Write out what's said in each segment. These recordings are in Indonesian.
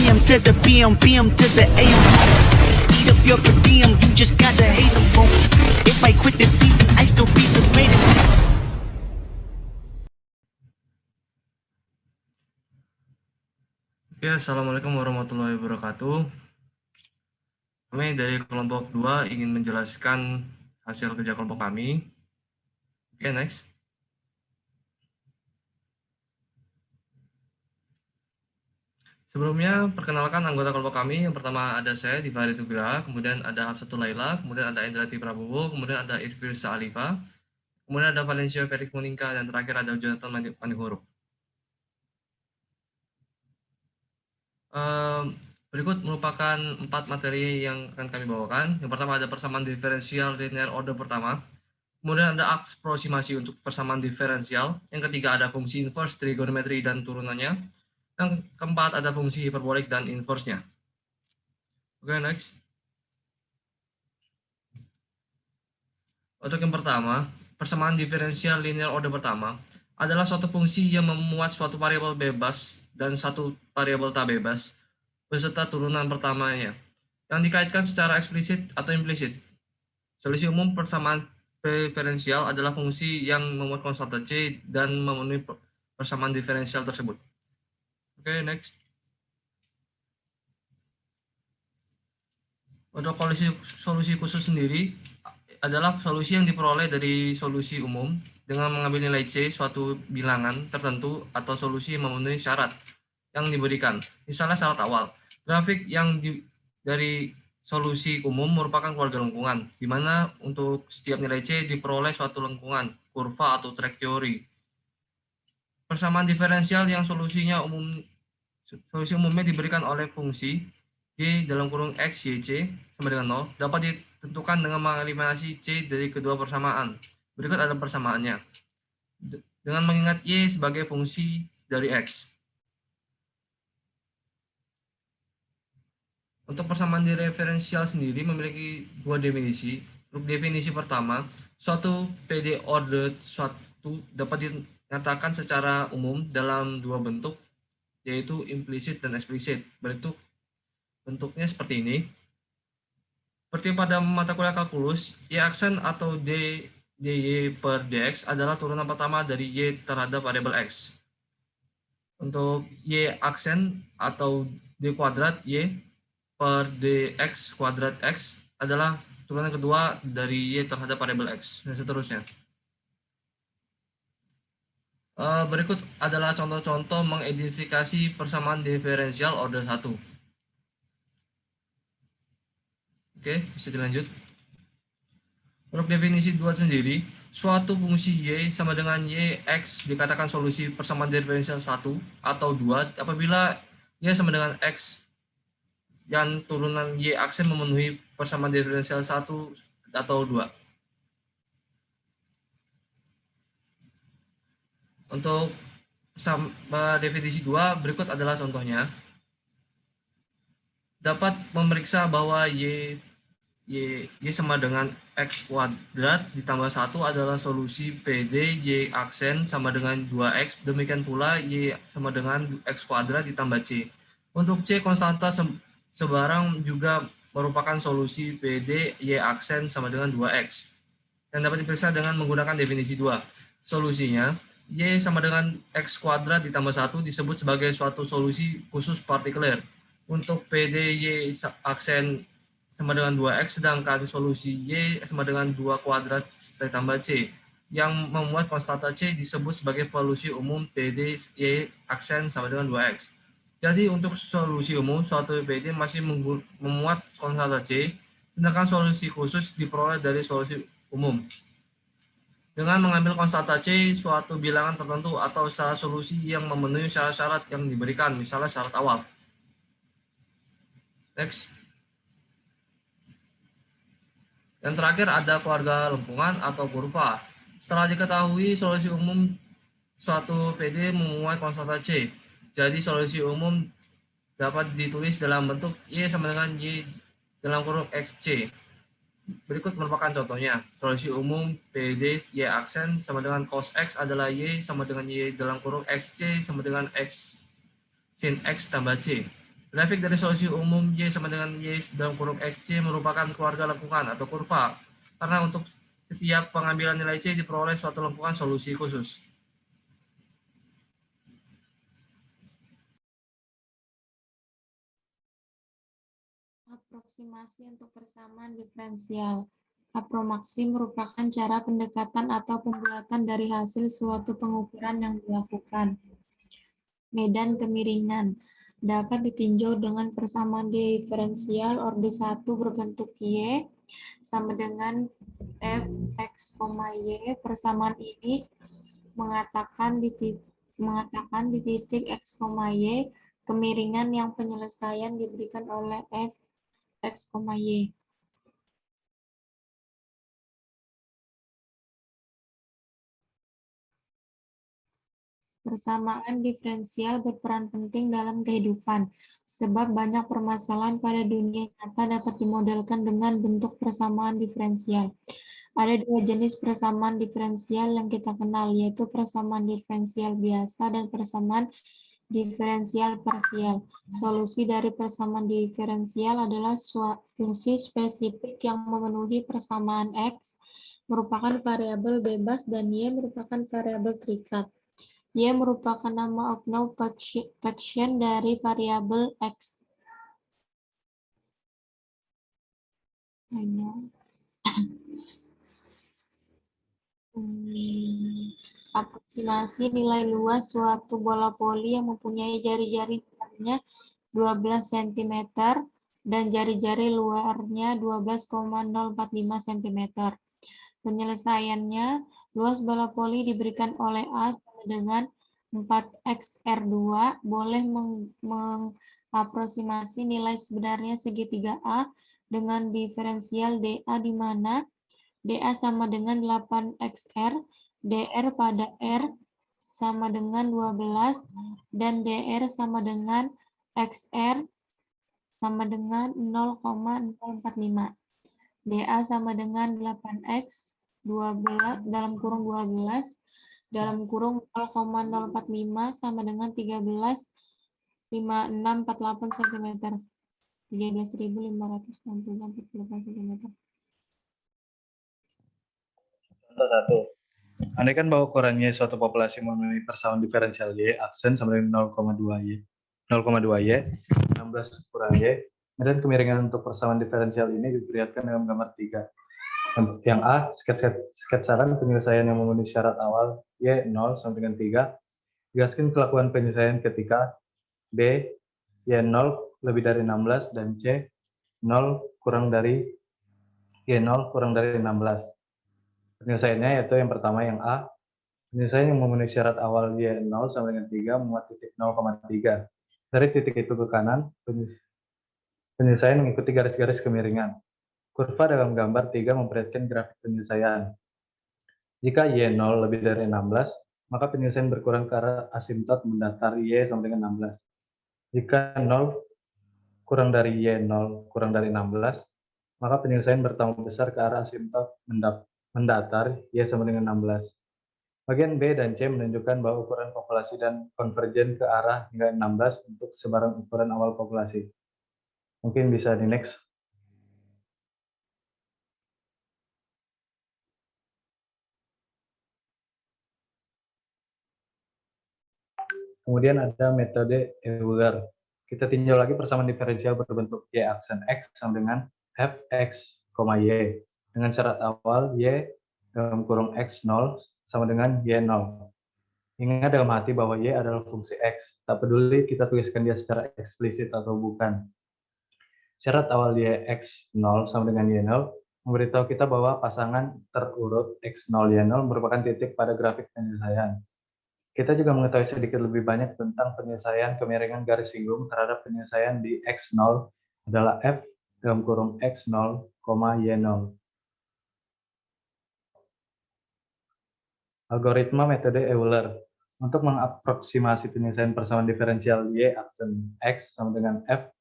AM to the PM, PM to the AM. Eat up your per diem, you just gotta hate them for. If I quit this season, I still be the greatest. Oke, Assalamualaikum warahmatullahi wabarakatuh. Kami dari kelompok 2 ingin menjelaskan hasil kerja kelompok kami. Oke, next. Sebelumnya, perkenalkan anggota kelompok kami. Yang pertama ada saya, Diva Ritugra, kemudian ada Hafsatul Laila, kemudian ada Indrati Prabowo, kemudian ada Irfirsa Alifa, kemudian ada Valencia Ferik Monika, dan terakhir ada Jonathan Manihuruk. Berikut merupakan 4 materi yang akan kami bawakan. Yang pertama ada persamaan diferensial linear order pertama. Kemudian ada aproximasi untuk persamaan diferensial. Yang ketiga ada fungsi inverse, trigonometri, dan turunannya. Yang keempat ada fungsi hiperbolik dan inverse-nya. Oke, next. Untuk yang pertama, persamaan diferensial linear order pertama adalah suatu fungsi yang memuat suatu variabel bebas dan satu variabel tak bebas beserta turunan pertamanya yang dikaitkan secara eksplisit atau implisit. Solusi umum persamaan diferensial adalah fungsi yang memuat konstanta C dan memenuhi persamaan diferensial tersebut. Oke, next. Untuk solusi khusus sendiri adalah solusi yang diperoleh dari solusi umum dengan mengambil nilai C suatu bilangan tertentu atau solusi yang memenuhi syarat yang diberikan. Misalnya syarat awal. Grafik yang dari solusi umum merupakan keluarga lengkungan, di mana untuk setiap nilai C diperoleh suatu lengkungan, kurva atau trajektori. Persamaan diferensial yang solusi umumnya diberikan oleh fungsi Y dalam kurung X, Y, C sama dengan 0 dapat ditentukan dengan mengeliminasi C dari kedua persamaan. Berikut ada persamaannya. Dengan mengingat Y sebagai fungsi dari X. Untuk persamaan diferensial sendiri memiliki 2 definisi. Untuk definisi pertama, suatu PD order suatu dapat dinyatakan secara umum dalam 2 bentuk, yaitu implisit dan eksplisit. Bentuknya seperti ini. Seperti pada mata kuliah kalkulus, Y aksen atau dy per dx adalah turunan pertama dari Y terhadap variabel X. Untuk Y aksen atau d kuadrat Y per dx kuadrat X adalah turunan kedua dari Y terhadap variabel X, dan seterusnya. Berikut adalah contoh-contoh mengidentifikasi persamaan diferensial order 1. Oke, bisa dilanjut. Untuk definisi 2 sendiri, suatu fungsi Y sama dengan Y X dikatakan solusi persamaan diferensial 1 atau 2 apabila Y sama dengan X dan turunan Y aksen memenuhi persamaan diferensial 1 atau 2. Untuk definisi 2, berikut adalah contohnya. Dapat memeriksa bahwa Y sama dengan X kuadrat ditambah 1 adalah solusi PD Y aksen sama dengan 2X. Demikian pula Y sama dengan X kuadrat ditambah C. Untuk C konstanta sebarang juga merupakan solusi PD Y aksen sama dengan 2X. Dan dapat diperiksa dengan menggunakan definisi 2. Solusinya, Y sama dengan X kuadrat ditambah 1 disebut sebagai suatu solusi khusus partikular. Untuk PD Y aksen sama dengan 2X, sedangkan solusi Y sama dengan 2 kuadrat ditambah C yang memuat konstanta C disebut sebagai solusi umum PD Y aksen sama dengan 2X. Jadi untuk solusi umum, suatu PD masih memuat konstanta C, sedangkan solusi khusus diperoleh dari solusi umum. Dengan mengambil konstanta C suatu bilangan tertentu atau salah solusi yang memenuhi syarat-syarat yang diberikan, misalnya syarat awal. Next. Yang terakhir ada keluarga lengkungan atau kurva. Setelah diketahui solusi umum suatu PD memuat konstanta C, jadi solusi umum dapat ditulis dalam bentuk Y sama dengan Y dalam kurung XC. Berikut merupakan contohnya. Solusi umum PD Y aksen sama dengan cos X adalah Y sama dengan Y dalam kurung XC sama dengan X sin X tambah C. Grafik dari solusi umum Y sama dengan Y dalam kurung XC merupakan keluarga lengkungan atau kurva, karena untuk setiap pengambilan nilai C diperoleh suatu lengkungan solusi khusus. Aproksimasi untuk persamaan diferensial. Apromaksi merupakan cara pendekatan atau pembulatan dari hasil suatu pengukuran yang dilakukan. Medan kemiringan dapat ditinjau dengan persamaan diferensial orde 1 berbentuk Y sama dengan Fx, Y. Persamaan ini mengatakan di titik X, Y kemiringan yang penyelesaian diberikan oleh Fx, Y. Persamaan diferensial berperan penting dalam kehidupan, sebab banyak permasalahan pada dunia nyata dapat dimodelkan dengan bentuk persamaan diferensial. Ada dua jenis persamaan diferensial yang kita kenal, yaitu persamaan diferensial biasa dan persamaan diferensial parsial. Solusi dari persamaan diferensial adalah fungsi spesifik yang memenuhi persamaan X merupakan variabel bebas dan Y merupakan variabel terikat. Y merupakan nama Opnau function dari variabel X. Aproksimasi nilai luas suatu bola voli yang mempunyai jari-jari dalamnya 12 cm dan jari-jari luarnya 12,045 cm. Penyelesaiannya, luas bola voli diberikan oleh A sama dengan 4xr2 boleh mengaproksimasi nilai sebenarnya segitiga A dengan diferensial dA di mana dA sama dengan 8xr, dr pada R sama dengan 12, dan dr sama dengan xr sama dengan 0,045. dA sama dengan 8x 12 dalam kurung 12 dalam kurung 0,045 sama dengan 13,5648 cm. 13.564 cm. Contoh 1. Andaikan bahwa ukurannya suatu populasi memenuhi persamaan diferensial Y aksen sama dengan 0,2 Y, 16 kurang Y, dan kemiringan untuk persamaan diferensial ini diperlihatkan dalam gambar 3. Yang A, sketsakan penyelesaian yang memenuhi syarat awal Y 0 sama dengan 3. Jelaskan kelakuan penyelesaian ketika B, Y 0 lebih dari 16 dan C 0 kurang dari Y 0 kurang dari 16. Penyelesaiannya yaitu yang pertama yang A, penyelesaian yang memenuhi syarat awal Y 0 sama dengan 3 memuat titik 0,3. Dari titik itu ke kanan, penyelesaian mengikuti garis-garis kemiringan. Kurva dalam gambar 3 memperlihatkan grafik penyelesaian. Jika Y 0 lebih dari 16, maka penyelesaian berkurang ke arah asimtot mendatar Y sama dengan 16. Jika 0 kurang dari Y 0 kurang dari 16, maka penyelesaian bertambah besar ke arah asimtot mendatar Y sama dengan 16. Bagian B dan C menunjukkan bahwa ukuran populasi dan konvergen ke arah hingga 16 untuk sebarang ukuran awal populasi. Mungkin bisa di next. Kemudian ada metode Euler. Kita tinjau lagi persamaan diferensial berbentuk Y aksen X sama dengan Fx, Y. Dengan syarat awal Y dalam kurung X0 sama dengan Y0. Ingat dalam hati bahwa Y adalah fungsi X. Tak peduli kita tuliskan dia secara eksplisit atau bukan. Syarat awal Y X0 sama dengan Y0 memberitahu kita bahwa pasangan terurut X0 Y0 merupakan titik pada grafik penyelesaian. Kita juga mengetahui sedikit lebih banyak tentang penyelesaian kemiringan garis singgung terhadap penyelesaian di X0 adalah F dalam kurung X0, Y0. Algoritma metode Euler. Untuk mengaproksimasi penyelesaian persamaan diferensial Y aksen X sama dengan F,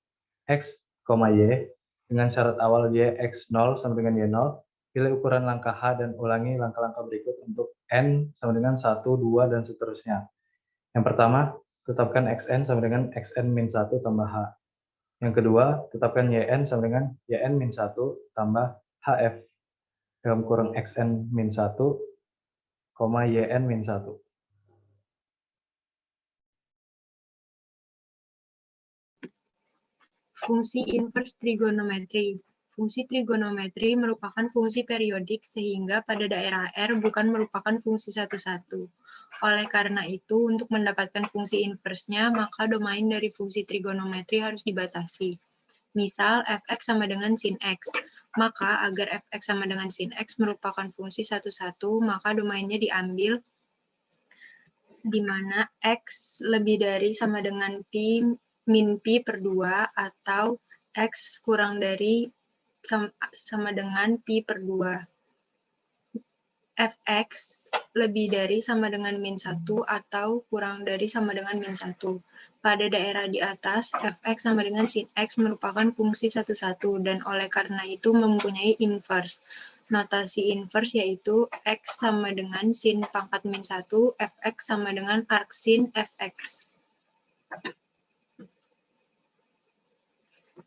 X, Y dengan syarat awal Y X0 sama dengan Y0, pilih ukuran langkah H dan ulangi langkah-langkah berikut untuk N sama dengan 1, 2, dan seterusnya. Yang pertama, tetapkan Xn sama dengan Xn min 1 tambah H. Yang kedua, tetapkan YN sama dengan YN min 1 tambah HF dalam kurung XN min 1, YN min 1. Fungsi inverse trigonometri. Fungsi trigonometri merupakan fungsi periodik sehingga pada daerah R bukan merupakan fungsi satu-satu. Oleh karena itu, untuk mendapatkan fungsi inversnya, maka domain dari fungsi trigonometri harus dibatasi. Misal, fx sama dengan sin x. Maka, agar fx sama dengan sin x merupakan fungsi satu-satu, maka domainnya diambil di mana x lebih dari sama dengan pi min pi per 2 atau x kurang dari sama dengan pi per 2. Fx lebih dari sama dengan min 1 atau kurang dari sama dengan min 1. Pada daerah di atas, fx sama dengan sin x merupakan fungsi satu-satu dan oleh karena itu mempunyai inverse. Notasi inverse yaitu x sama dengan sin pangkat min 1, fx sama dengan arc sin fx.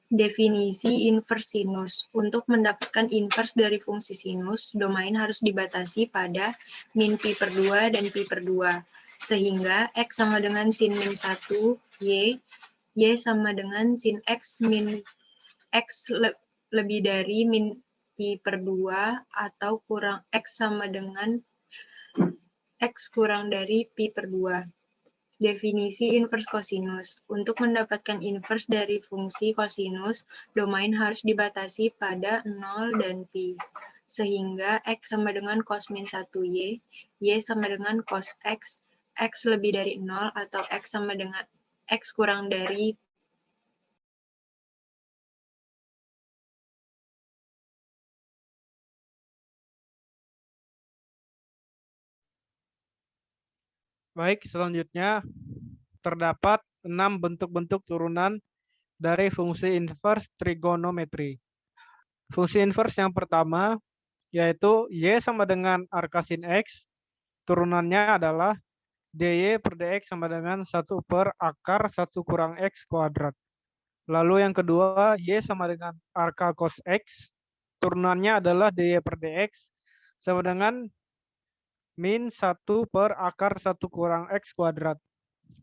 Definisi inverse sinus. Untuk mendapatkan inverse dari fungsi sinus, domain harus dibatasi pada min pi per 2 dan pi per 2. Sehingga x sama dengan sin min 1, y sama dengan sin x min x lebih dari min pi per 2 atau kurang x sama dengan x kurang dari pi per 2. Definisi inverse kosinus. Untuk mendapatkan inverse dari fungsi kosinus, domain harus dibatasi pada 0 dan pi. Sehingga x sama dengan cos min 1y, y sama dengan cos x lebih dari 0 atau x sama dengan x kurang dari Baik, selanjutnya terdapat 6 bentuk-bentuk turunan dari fungsi inverse trigonometri. Fungsi inverse yang pertama yaitu y sama dengan arca sin x, turunannya adalah dy per dx sama dengan 1 per akar 1 kurang x kuadrat. Lalu yang kedua, y sama dengan arca cos x, turunannya adalah dy per dx sama dengan min 1 per akar 1 kurang x kuadrat.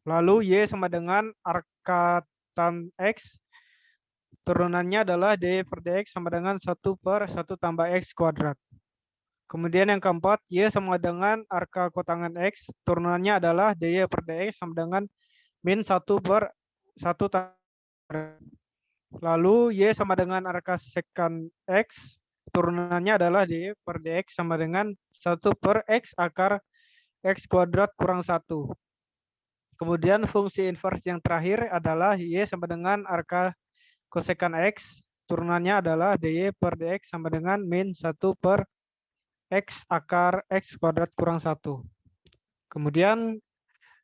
Lalu y sama dengan arca tan x, turunannya adalah dy per dx sama dengan 1 per 1 tambah x kuadrat. Kemudian yang keempat, y sama dengan arca kotangan x, turunannya adalah dy per dx sama dengan min 1 per 1 tambah. Lalu y sama dengan arca sekan x, turunannya adalah dy per dx sama dengan 1 per x akar x kuadrat kurang 1. Kemudian fungsi inverse yang terakhir adalah y sama dengan arca kosekan x, turunannya adalah dy per dx sama dengan min 1 per x akar x kuadrat kurang 1. Kemudian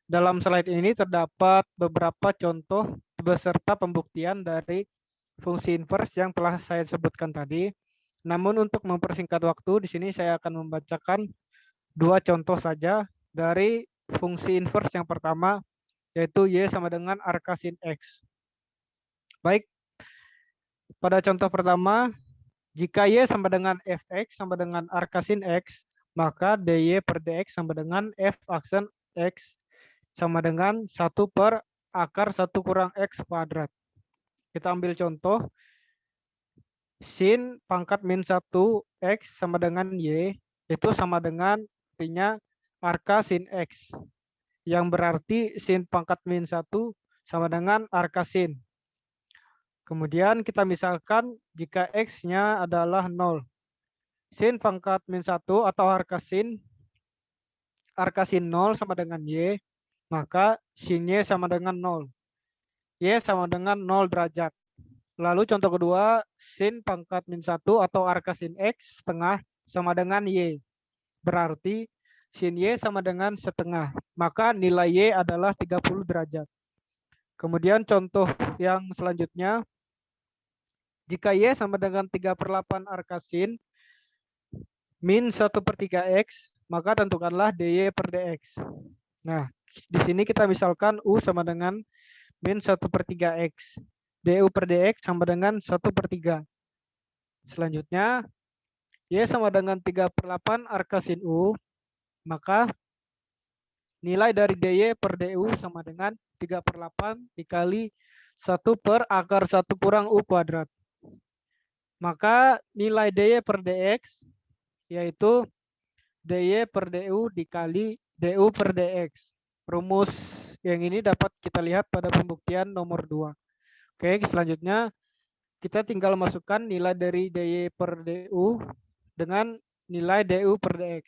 dalam slide ini terdapat beberapa contoh beserta pembuktian dari fungsi inverse yang telah saya sebutkan tadi. Namun untuk mempersingkat waktu, di sini saya akan membacakan 2 contoh saja dari fungsi inverse yang pertama, yaitu y sama dengan arca sin x. Baik, pada contoh pertama, jika y sama dengan fx sama dengan arca sin x, maka dy per dx sama dengan f aksen x sama dengan 1 per akar 1 kurang x kuadrat. Kita ambil contoh, sin pangkat min 1 x sama dengan y, itu sama dengan artinya arca sin x, yang berarti sin pangkat min 1 sama dengan arca sin. Kemudian kita misalkan jika x-nya adalah 0. Sin pangkat min 1 atau arca sin 0 sama dengan y, maka sin y sama dengan 0. Y sama dengan 0 derajat. Lalu contoh kedua, sin pangkat min 1 atau arca sin x setengah sama dengan y. Berarti sin y sama dengan setengah. Maka nilai y adalah 30 derajat. Kemudian contoh yang selanjutnya, jika y sama dengan 3/8 arca sin min 1 per 3x, maka tentukanlah dy per dx. Nah, di sini kita misalkan u sama dengan min 1 per 3x. du per dx sama dengan 1/3. Selanjutnya, y sama dengan 3/8 arka sin u, maka nilai dari dy per du sama dengan 3/8 dikali 1 per akar 1 kurang u kuadrat. Maka nilai dy per dx yaitu dy per du dikali du per dx. Rumus yang ini dapat kita lihat pada pembuktian nomor 2. Oke, selanjutnya kita tinggal masukkan nilai dari dy per du dengan nilai du per dx.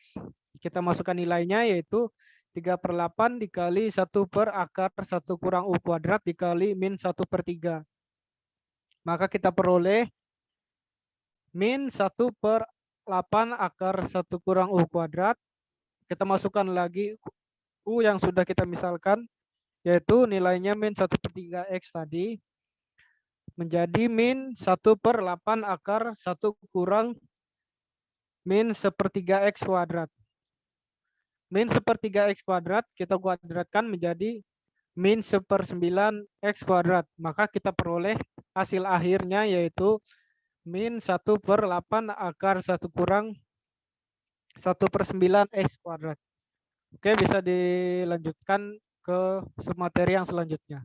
Kita masukkan nilainya yaitu 3/8 dikali 1 per akar 1 kurang u kuadrat dikali min 1/3. Maka kita peroleh min 1/8 akar 1 kurang u kuadrat. Kita masukkan lagi u yang sudah kita misalkan, yaitu nilainya min 1/3 x tadi, menjadi min 1/8 akar 1 kurang min 1/3 x kuadrat. Min 1/3 x kuadrat kita kuadratkan menjadi min 1/9 x kuadrat. Maka kita peroleh hasil akhirnya yaitu min 1/8 akar 1 kurang 1/9 x kuadrat. Oke, bisa dilanjutkan ke submateri yang selanjutnya.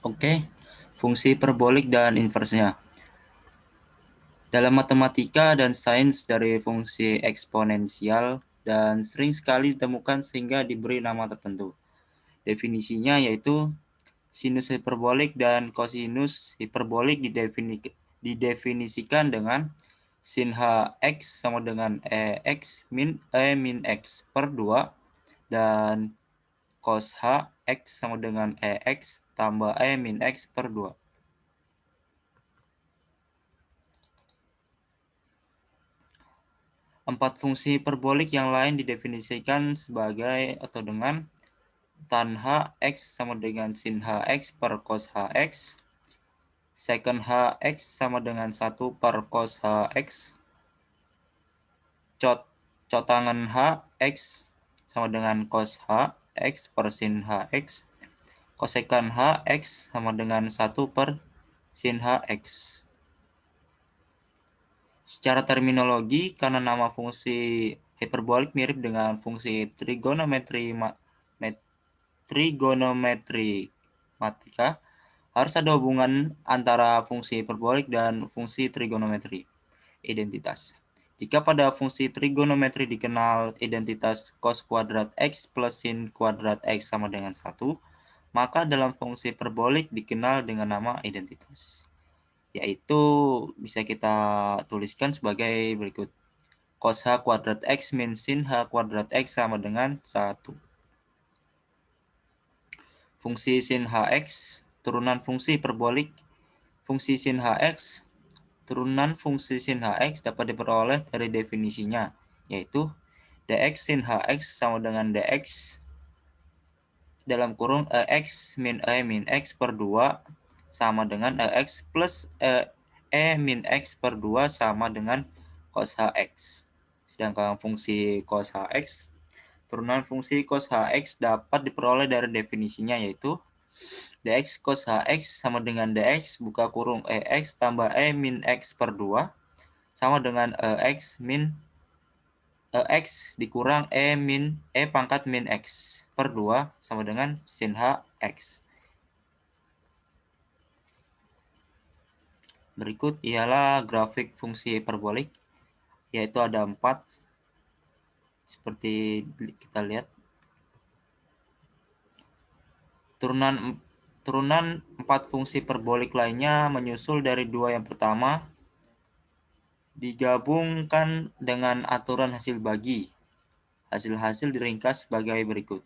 Oke, fungsi hiperbolik dan inversnya. Dalam matematika dan sains dari fungsi eksponensial dan sering sekali ditemukan sehingga diberi nama tertentu. Definisinya yaitu sinus hiperbolik dan kosinus hiperbolik didefinisikan dengan sin hx sama dengan x min x per 2 dan cos hx sama dengan x tambah min x per 2. Empat fungsi hiperbolik yang lain didefinisikan sebagai atau dengan tan hx sama dengan sin hx per cos hx, secant hx sama dengan 1 per cos hx, cotangan hx sama dengan cos hx per sin hx, kosekan hx sama dengan 1 per sin hx. Secara terminologi, karena nama fungsi hiperbolik mirip dengan fungsi trigonometria, harus ada hubungan antara fungsi hiperbolik dan fungsi trigonometri. Identitas. Jika pada fungsi trigonometri dikenal identitas cos kuadrat x plus sin kuadrat x sama dengan 1, maka dalam fungsi hiperbolik dikenal dengan nama identitas, yaitu bisa kita tuliskan sebagai berikut. Cos h kuadrat x min sin h kuadrat x sama dengan 1. Fungsi sin hx, turunan fungsi hiperbolik. Fungsi sin hx, turunan fungsi sin hx dapat diperoleh dari definisinya, yaitu dx sin hx sama dengan dx dalam kurung x min x per 2 sama dengan x plus min x per 2 sama dengan cos hx. Sedangkan fungsi cos hx, turunan fungsi cos hx dapat diperoleh dari definisinya, yaitu dx cos hx sama dengan dx buka kurung x tambah min x per 2 sama dengan x min x dikurang pangkat min x per 2 sama dengan sin hx. Berikut ialah grafik fungsi hiperbolik, yaitu ada 4 seperti kita lihat. Turunan 4 fungsi hiperbolik lainnya menyusul dari 2 yang pertama, digabungkan dengan aturan hasil bagi. Hasil-hasil diringkas sebagai berikut.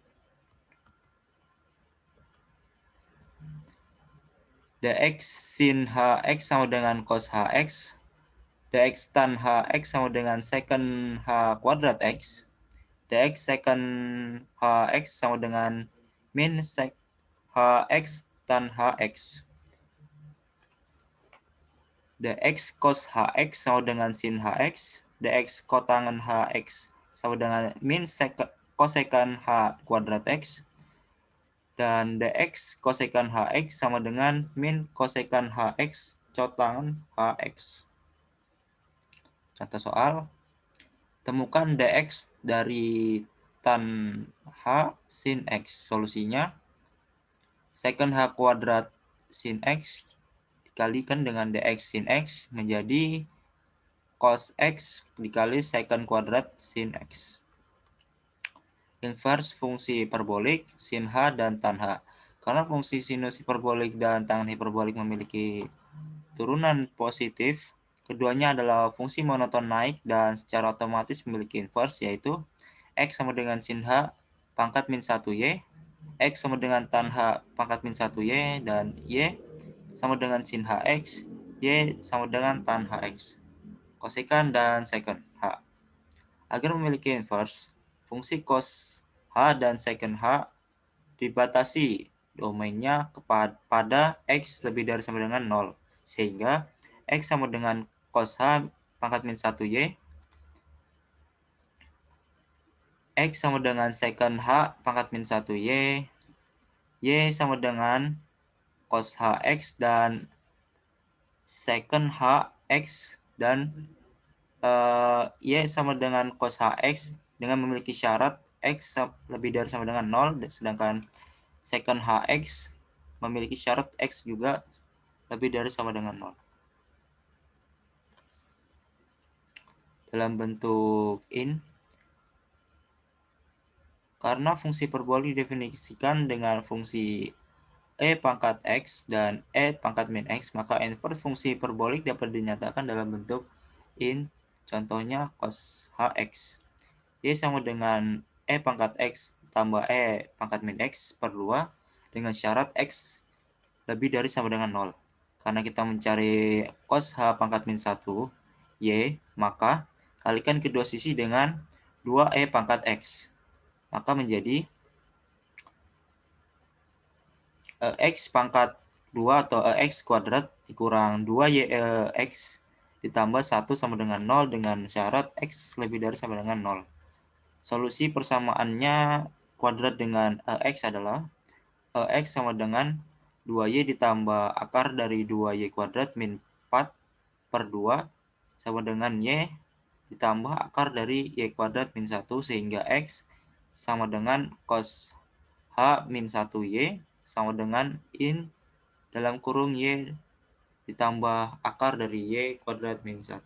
dx sin hx sama dengan cos hx, dx tan hx sama dengan secant h kuadrat x, dx secant hx sama dengan min sec hx tan hx, dx cos hx sama dengan sin hx, dx kotangan hx sama dengan min kosekan H kuadrat X, dan dx kosekan Hx sama dengan min kosekan Hx cotangan Hx. Contoh soal, temukan dx dari tan H sin X. Solusinya, secant H kuadrat sin X dikalikan dengan dx sin X menjadi cos X dikali secant kuadrat sin X. Inverse fungsi hiperbolik sin H dan tan H. Karena fungsi sinus hiperbolik dan tangen hiperbolik memiliki turunan positif, keduanya adalah fungsi monoton naik dan secara otomatis memiliki inverse, yaitu X sama dengan sin H pangkat min 1Y, X sama dengan tan H pangkat min 1Y, dan Y sama dengan sin HX, Y sama dengan tan HX. Kosekan dan secant H. Agar memiliki inverse, fungsi cos H dan secant H dibatasi domainnya pada X lebih dari sama dengan 0. Sehingga X sama dengan cos H pangkat min 1Y, X sama dengan secant H pangkat min 1Y, Y sama dengan cos HX dan secant HX, dan Y sama dengan cos HX dengan memiliki syarat X lebih dari sama dengan 0, sedangkan secant HX memiliki syarat X juga lebih dari sama dengan 0. Dalam bentuk in, karena fungsi hiperbolik didefinisikan dengan fungsi E pangkat X dan E pangkat min X, maka inverse fungsi hiperbolik dapat dinyatakan dalam bentuk in. Contohnya cos HX. Y sama dengan E pangkat X tambah E pangkat min X per 2 dengan syarat X lebih dari sama dengan 0. Karena kita mencari cos H pangkat min 1 Y, maka kalikan kedua sisi dengan 2E pangkat X. Maka menjadi X pangkat 2 atau X kuadrat dikurang 2YX ditambah 1 sama dengan 0 dengan syarat X lebih dari sama dengan 0. Solusi persamaannya kuadrat dengan X adalah X sama dengan 2Y ditambah akar dari 2Y kuadrat min 4 per 2 sama dengan Y ditambah akar dari Y kuadrat min 1, sehingga X sama dengan cos H min 1Y sama dengan in dalam kurung Y ditambah akar dari Y kuadrat min 1.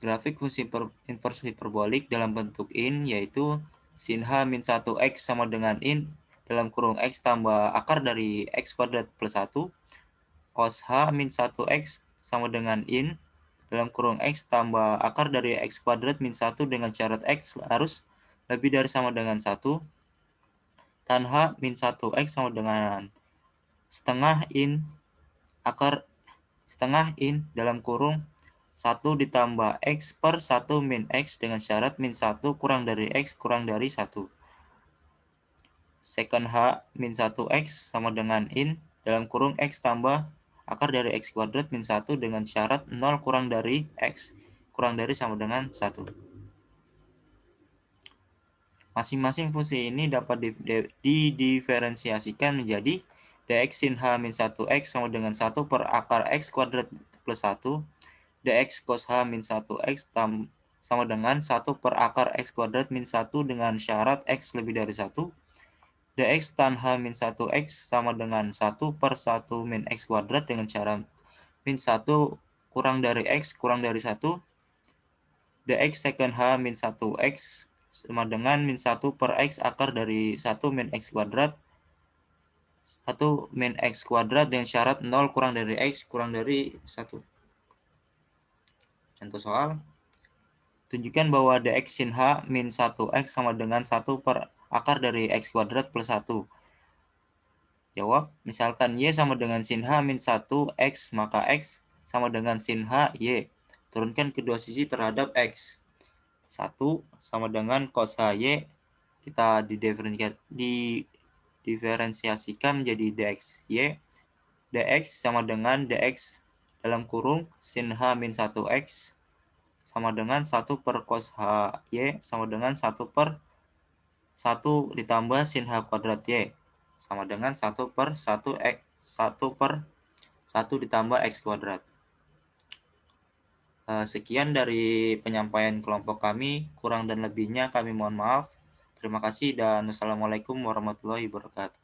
Grafik fungsi inverse hiperbolik dalam bentuk in yaitu sin H min 1X sama dengan in dalam kurung X tambah akar dari X kuadrat plus 1, cos H min 1X sama dengan in dalam kurung X tambah akar dari X kuadrat min 1 dengan syarat X harus lebih dari sama dengan 1, tan H min 1X sama dengan setengah in akar setengah in dalam kurung 1 ditambah X per 1 min X dengan syarat min 1 kurang dari X kurang dari 1. Secant H min 1X sama dengan in dalam kurung X tambah akar dari X kuadrat min 1 dengan syarat 0 kurang dari X kurang dari sama dengan 1. Masing-masing fungsi ini dapat didiferensiasikan menjadi dx sin H min 1X sama dengan 1 per akar X kuadrat plus 1, dx cos H min 1X sama dengan 1 per akar X kuadrat min 1 dengan syarat X lebih dari 1, dx tan H min 1X sama dengan 1 per 1 min X kuadrat dengan syarat min 1 kurang dari X kurang dari 1, dx secant H min 1X sama dengan min 1 per X akar dari 1 min X kuadrat 1 min X kuadrat dengan syarat 0 kurang dari X kurang dari 1. Contoh soal, tunjukkan bahwa dx sin H min 1X sama dengan 1 per akar dari X kuadrat plus 1. Jawab, misalkan Y sama dengan sin H min 1X, maka X sama dengan sin H Y. Turunkan kedua sisi terhadap X. 1 sama dengan cos HY, kita didiferensiasikan menjadi dx Y. Dx sama dengan dx dalam kurung sin H min 1X sama dengan 1 per cos HY sama dengan 1 per 1 ditambah sin H kuadrat Y sama dengan 1 per 1 ditambah X kuadrat. Sekian dari penyampaian kelompok kami, kurang dan lebihnya kami mohon maaf. Terima kasih dan wassalamualaikum warahmatullahi wabarakatuh.